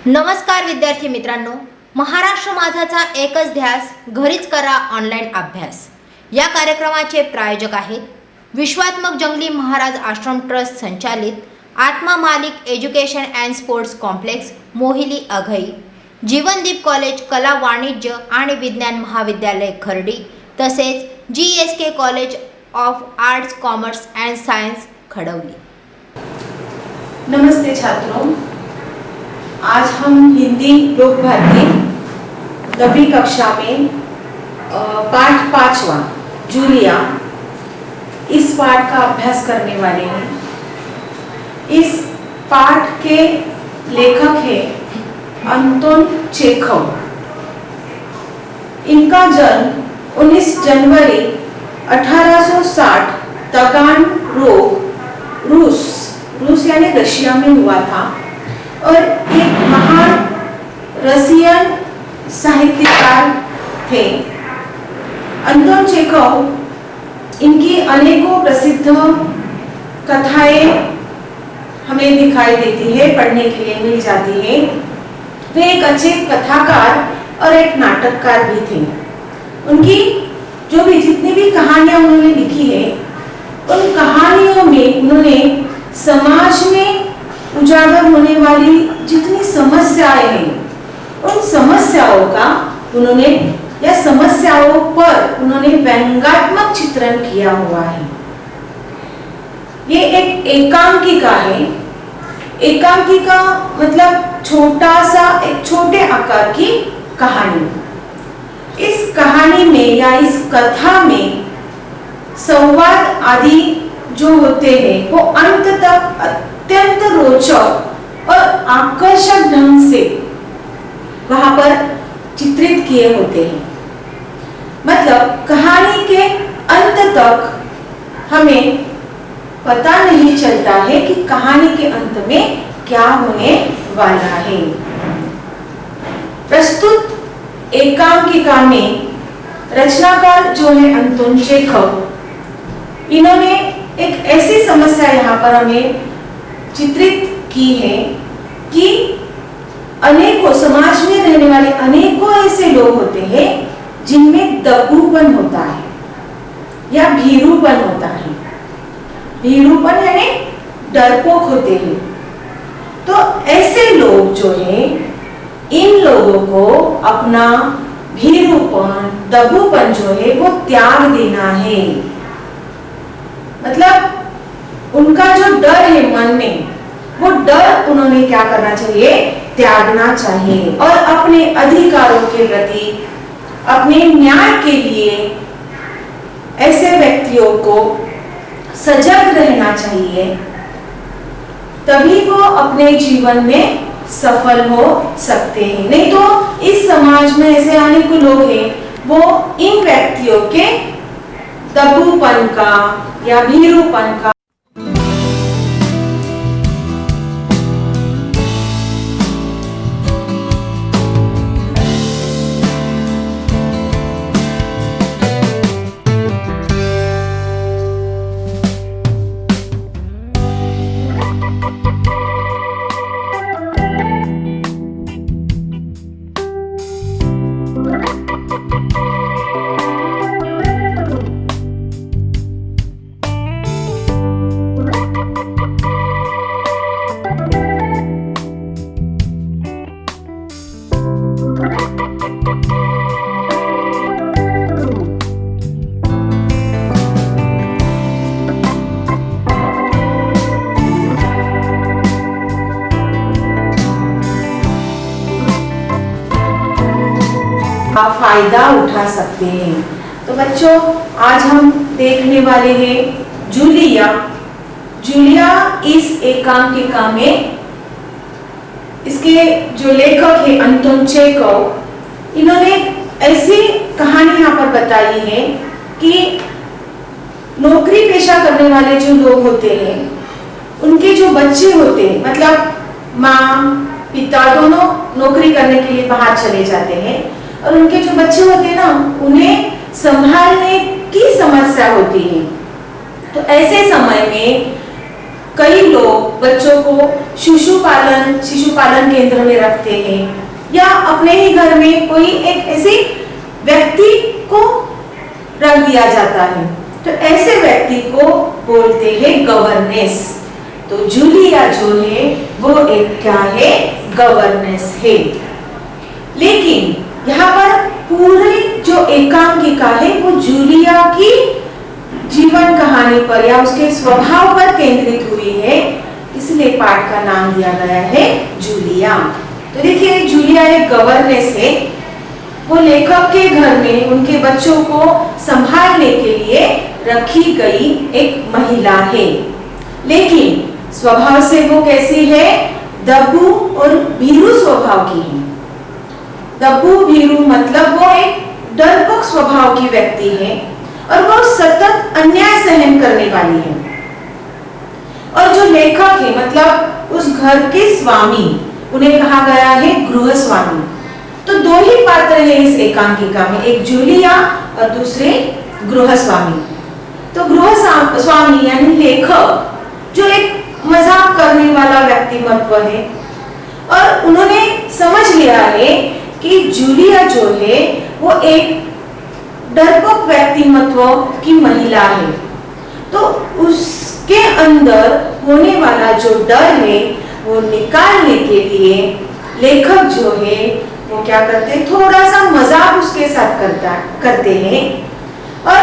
नमस्कार विद्यार्थी मित्रांनो, महाराष्ट्र माझाचा एकच ध्यास, घरीच करा ऑनलाईन अभ्यास या कार्यक्रमाचे प्रायोजक आहेत विश्वात्मक जंगली महाराज आश्रम ट्रस्ट संचालित Atma Malik education and sports complex Mohili Aghai, Jeevandeep college कला वाणिज्य आणि विज्ञान महाविद्यालय खर्डी तसेच GSK college of arts commerce and science Khadavli. नमस्ते छात्रों, आज हम हिंदी लोक भारती 9वीं कक्षा में पाठ 5वां जूलिया इस पाठ का अभ्यास करने वाले हैं। इस पाठ के लेखक हैं अंतोन चेखव। इनका जन्म 19 जनवरी 1860 तगान रूस यानी रशिया में हुआ था और एक महान रसियन साहित्यकार थे। अंतोन चेखव इनकी अनेकों प्रसिद्ध कथाएं हमें दिखाई देती है, पढ़ने के लिए मिल जाती है। वे एक अच्छे कथाकार और एक नाटककार भी थे। उनकी जो भी जितनी भी कहानियां उन्होंने लिखी है, उन कहानियों में उन्होंने समाज में उजागर होने वाली जितनी समस्याएं हैं, उन समस्याओं का उन्होंने या समस्याओं पर उन्होंने व्यंग्यात्मक चित्रण किया हुआ है। ये एक एकांकिका है। एकांकिका मतलब छोटा सा एक छोटे आकार की कहानी। इस कहानी में या इस कथा में संवाद आदि जो होते हैं वो अंत तक अत्यंत रोचक और आकर्षक ढंग से वहां पर चित्रित किए होते हैं। मतलब कहानी के अंत तक हमें पता नहीं चलता है कि कहानी के अंत में क्या होने वाला है। प्रस्तुत एकांकिका में रचनाकार जो है अंतोन चेखव, इन्होंने एक ऐसी समस्या यहाँ पर हमें चित्रित की है कि अनेकों समाज में रहने वाले अनेकों ऐसे लोग होते हैं जिनमें दबूपन होता है या भीरुपन होता है। भीरुपन यानी डरपोक होते हैं। तो ऐसे लोग जो है, इन लोगों को अपना भीरुपन दबूपन जो है वो त्याग देना है। मतलब उनका जो डर है मन में, वो डर उन्होंने क्या करना चाहिए, त्यागना चाहिए और अपने अधिकारों के प्रति, अपने न्याय के लिए ऐसे व्यक्तियों को सजग रहना चाहिए। तभी वो अपने जीवन में सफल हो सकते हैं। नहीं तो इस समाज में ऐसे अनेक लोग हैं, वो इन व्यक्तियों के दबूपन का या भीरुपन का फायदा उठा सकते हैं। तो बच्चों, आज हम देखने वाले हैं जूलिया। जूलिया इस एकांकिका में इसके जो लेखक है अंतोन चेखव, इन्होंने ऐसी कहानी यहाँ पर बताई है कि नौकरी पेशा करने वाले जो लोग होते हैं, उनके जो बच्चे होते हैं, मतलब माँ पिता दोनों नौकरी करने के लिए बाहर चले जाते हैं और उनके जो बच्चे होते हैं ना, उन्हें संभालने की समस्या होती है। तो ऐसे समय में कई लोग बच्चों को शिशु पालन केंद्र में रखते हैं या अपने ही घर में कोई एक ऐसे व्यक्ति को रख दिया जाता है, तो ऐसे व्यक्ति को बोलते हैं गवर्नेंस। तो जूलिया जो है वो एक क्या है, गवर्नेंस है। लेकिन यहाँ पर पूरी जो एकांकिका है वो जूलिया की जीवन कहानी पर या उसके स्वभाव पर केंद्रित हुई है, इसलिए पाठ का नाम दिया गया है जूलिया। तो देखिए जूलिया एक गवर्नेंस है, वो लेखक के घर में उनके बच्चों को संभालने के लिए रखी गई एक महिला है। लेकिन स्वभाव से वो कैसी है, दब्बू और भीरू स्वभाव की है। दब्बू भीरू मतलब वो एक डरपोक स्वभाव की व्यक्ति है और वो सतत अन्याय सहन करने वाली है। और जो लेखक है मतलब उस घर के स्वामी, उन्हें कहा गया है गृह स्वामी। तो दो ही पात्र हैं इस एकांकिका में, एक जूलिया और दूसरे गृह स्वामी। तो गृह स्वामी यानी लेखक जो एक मजाक करने वाला व्यक्तिमत्व है और उन्होंने समझ लिया है कि जूलिया जो है वो एक डरपोक व्यक्तिमत्व की महिला है, तो उसके अंदर होने वाला जो डर है वो निकालने के लिए लेखक जो है वो क्या करते हैं, थोड़ा सा मजाक उसके साथ करते हैं और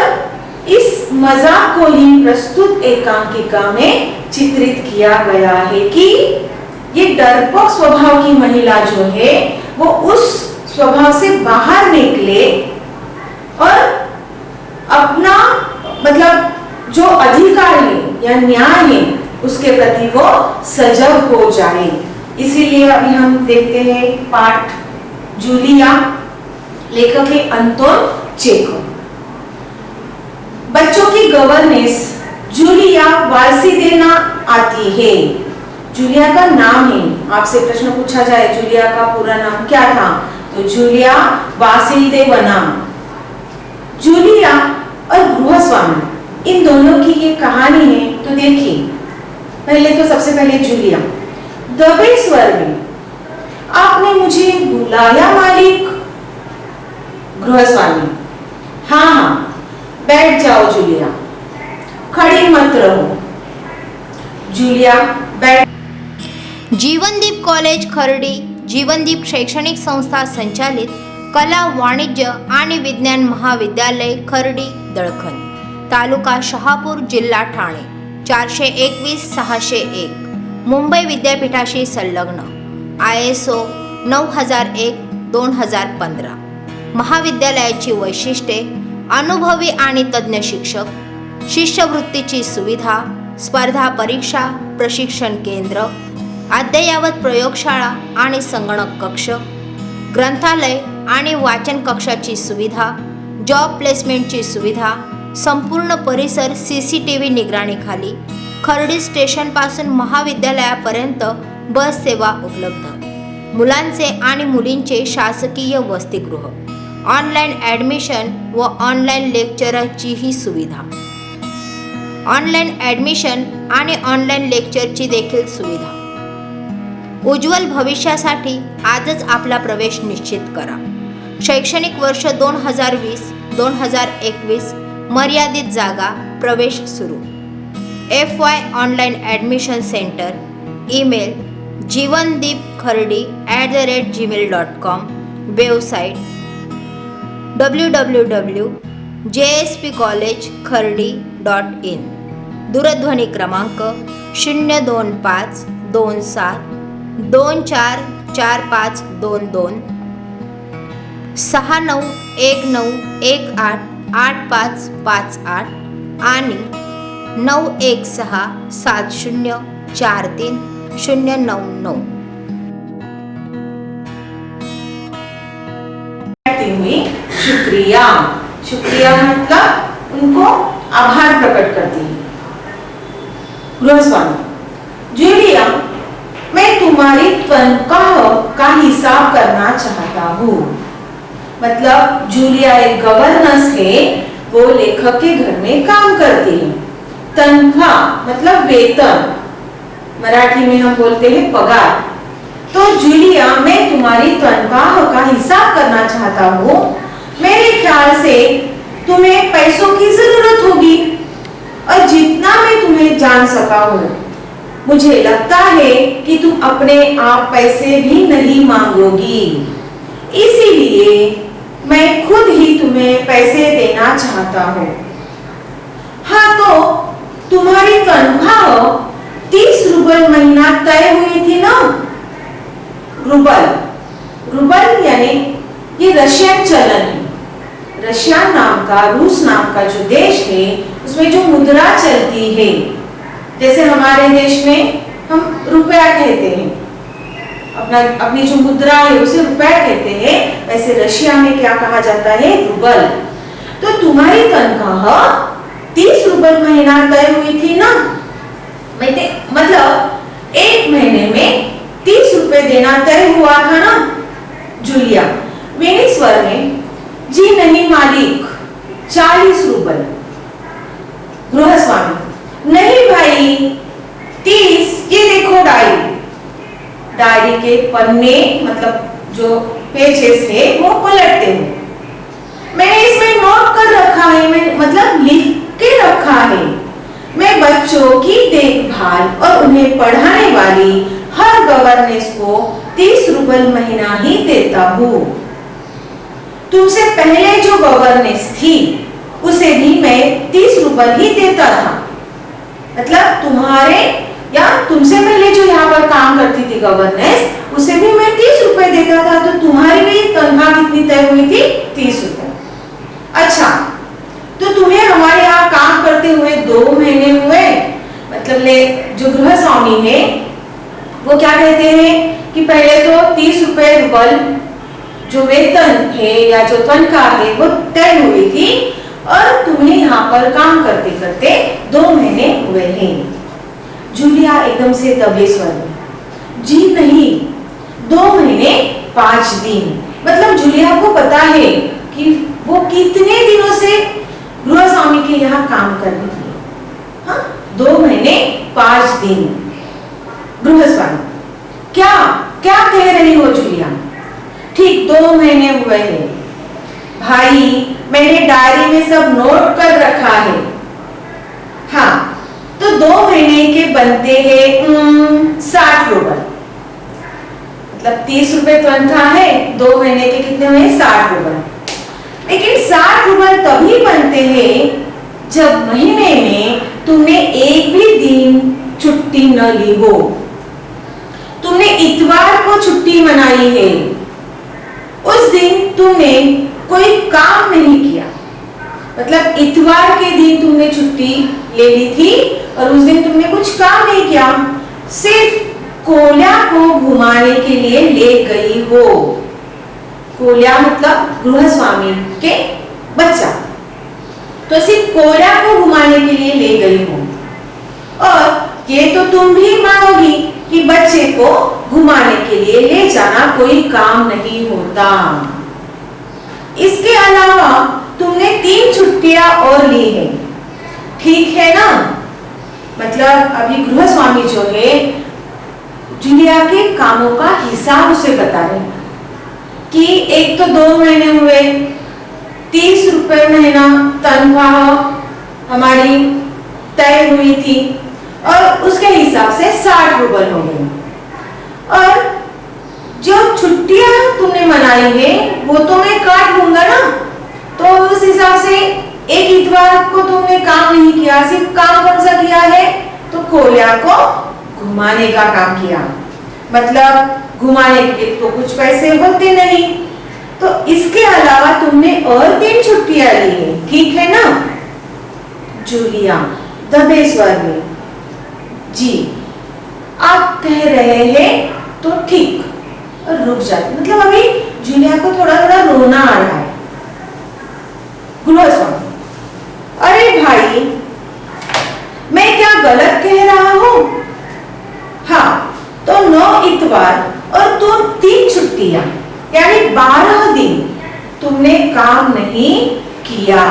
इस मजाक को ही प्रस्तुत एकांकिका में चित्रित किया गया है कि ये डरपोक स्वभाव की महिला जो है वो उस स्वभाव से बाहर निकले और अपना मतलब जो अधिकार है या न्याय है उसके प्रति वो सजग हो जाए। इसीलिए अभी हम देखते हैं पाठ जूलिया, लेखक है अंतोन चेखव। बच्चों की गवर्नेंस जूलिया वाल्सीदेना आती है। जूलिया का नाम है, आपसे प्रश्न पूछा जाए जूलिया का पूरा नाम क्या था, तो जूलिया वासिल्देवना। जूलिया और गृहस्वामी इन दोनों की ये कहानी है। तो देखिए पहले तो सबसे पहले जूलिया, दबे स्वर में, आपने मुझे बुलाया मालिक। गृहस्वामी, हाँ हाँ बैठ जाओ जूलिया, खड़ी मत रहो। जूलिया बैठ। जीवनदीप कॉलेज खर्डी, जीवनदीप शैक्षणिक संस्था संचालित कला, वाणिज्य आणि विज्ञान महाविद्यालय खर्डी दळखन, तालुका शहापूर, जिल्हा ठाणे, 421-601, मुंबई विद्यापीठाशी संलग्न, ISO 9001-2015। महाविद्यालयाची वैशिष्ट्ये: अनुभवी आणि तज्ञ शिक्षक, शिष्यवृत्तीची सुविधा, स्पर्धा परीक्षा प्रशिक्षण केंद्र, अद्ययावत प्रयोगशाळा आणि संगणक कक्ष, ग्रंथालय आणि वाचन कक्षाची सुविधा, जॉब प्लेसमेंटची सुविधा, संपूर्ण परिसर CCTV निगराणीखाली, खर्डी स्टेशनपासून महाविद्यालयापर्यंत बस सेवा उपलब्ध, मुलांचे आणि मुलींचे शासकीय वसतिगृह, ऑनलाईन ॲडमिशन व ऑनलाईन लेक्चरचीही सुविधा, ऑनलाईन ॲडमिशन आणि ऑनलाईन लेक्चरची देखील सुविधा। उज्ज्वल भविष्यासाठी आजच आपला प्रवेश निश्चित करा। शैक्षणिक वर्ष 2020-2021, मर्यादित जागा, प्रवेश सुरू। FY online admission centre, email jivandeepkhardi@gmail.com, website www.jspcollegekhardi.in, दूरध्वनी क्रमांक 02527244522, 6919188558 आणि 9167043099। शुक्रिया, शुक्रिया मतलब उनको आभार प्रकट करती है। गृहस्वामी, जूलिया, मैं तुम्हारी तनख्वाह का हिसाब करना चाहता हूँ। मतलब जूलिया एक गवर्नेंस है, वो लेखक के घर में काम करती है। तनख्वाह मतलब वेतन, मराठी में हम बोलते हैं पगार। तो जूलिया, मैं तुम्हारी तनख्वाह का हिसाब करना चाहता हूँ। मेरे ख्याल से तुम्हें पैसों की जरूरत होगी, और जितना मैं तुम्हें जान सका हूँ, मुझे लगता है कि तुम अपने आप पैसे भी नहीं मांगोगी। इसीलिए मैं खुद ही तुम्हें पैसे देना चाहता हूँ। हाँ, तो तुम्हारी तनख्वाह 30 रूबल महीना तय हुई थी ना? रूबल, रूबल यानी ये रशियन चलन है। रशिया नाम का, रूस नाम का जो देश है, उसमें जो मुद्रा चलती है, जैसे हमारे देश में हम रुपया कहते हैं, अपनी जो मुद्रा है उसे रुपया कहते हैं, वैसे रशिया में क्या कहा जाता है? रूबल। तो तुम्हारी तनख्वाह 30 रूबल महीना तय हुई थी ना? मतलब एक महीने में 30 रुपए देना तय हुआ था ना? जूलिया वेनिस स्वर में, जी नहीं मालिक, 40 रूबल। गृहस्वामी, नहीं भाई, 30। ये देखो डायरी, डायरी के पन्ने मतलब जो पेजेस है वो पलटते हैं। मैंने इसमें नोट कर रखा है, मैं मतलब लिख के रखा है। मैं बच्चों की देखभाल और उन्हें पढ़ाने वाली हर गवर्नेंस को 30 रूबल महीना ही देता हूँ। तुमसे पहले जो गवर्नेंस थी उसे भी मैं 30 रूबल ही देता था। मतलब तुम्हारे या तुमसे पहले जो यहाँ पर काम करती थी गवर्नेंस, उसे भी मैं 30 रुपए देता था। तो तुम्हारी भी तनख्वाह कितनी तय हुई थी? 30 रुपए। अच्छा, तो तुम्हें हमारे यहाँ काम करते हुए 2 महीने हुए। मतलब जो गृहस्वामी है वो क्या कहते हैं कि पहले तो 30 रूबल जो वेतन है या जो तनख्वाह है वो तय हुई थी, और तुम्हें यहाँ पर काम करते करते 2 महीने हुए हैं। जूलिया एकदम से दबे स्वर में, जी नहीं, 2 महीने 5 दिन। मतलब जूलिया को पता है कि वो कितने दिनों से गृहस्वामी के यहाँ काम कर रही है। हाँ, 2 महीने 5 दिन। गृहस्वामी, क्या क्या कह रही हो जूलिया? ठीक 2 महीने हुए हैं भाई, मैंने डायरी में सब नोट कर रखा है। हाँ, तो 2 महीने के बनते हैं 60 रूबल। मतलब 30 रुपए तनख्वाह है, 2 महीने के कितने हुए? 60 रूबल। लेकिन 60 रूबल तभी बनते हैं जब महीने में तुमने एक भी दिन छुट्टी न ली हो। तुमने इतवार को छुट्टी मनाई है, उस दिन तुमने कोई काम नहीं किया। मतलब इतवार के दिन तुमने छुट्टी ले ली थी और उस दिन तुमने कुछ काम नहीं किया, सिर्फ कोल्या को घुमाने के लिए ले गई हो। कोल्या मतलब गृहस्वामी के बच्चा, तो सिर्फ कोल्या को घुमाने के लिए ले गई हो। और ये तो तुम भी मानोगी कि बच्चे को घुमाने के लिए ले जाना कोई काम नहीं होता। इसके अलावा तुमने 3 छुट्टियां और ली है, ठीक है ना? मतलब अभी गृहस्वामी जो है जूलिया के कामों का हिसाब उसे बता रहे हैं कि एक तो 2 महीने हुए, 30 रुपए महीना तनख्वाह हमारी तय हुई थी, और उसके हिसाब से 60 रूबल हो गए। और जो छुट्टियां तुमने मनाई है वो तो मैं काट लूंगा ना, तो उस हिसाब से एक इतवार को तुमने काम नहीं किया, सिर्फ काम कौन सा किया है? तो कोल्या को घुमाने का काम किया। मतलब घुमाने के लिए तो कुछ पैसे होते नहीं, तो इसके अलावा तुमने और 3 छुट्टियां ली है, ठीक है ना? जूलिया दबे स्वर में, जी आप कह रहे हैं तो ठीक, और रुक जाती। मतलब अभी जूलिया को थोड़ा थोड़ा रोना आ रहा है। गृहस्वामी, अरे भाई, मैं क्या गलत कह रहा हूँ? हाँ, तो 9 इतवार और 3 छुट्टियां, यानी 12 दिन तुमने काम नहीं किया।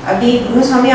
अभी गृहस्वामी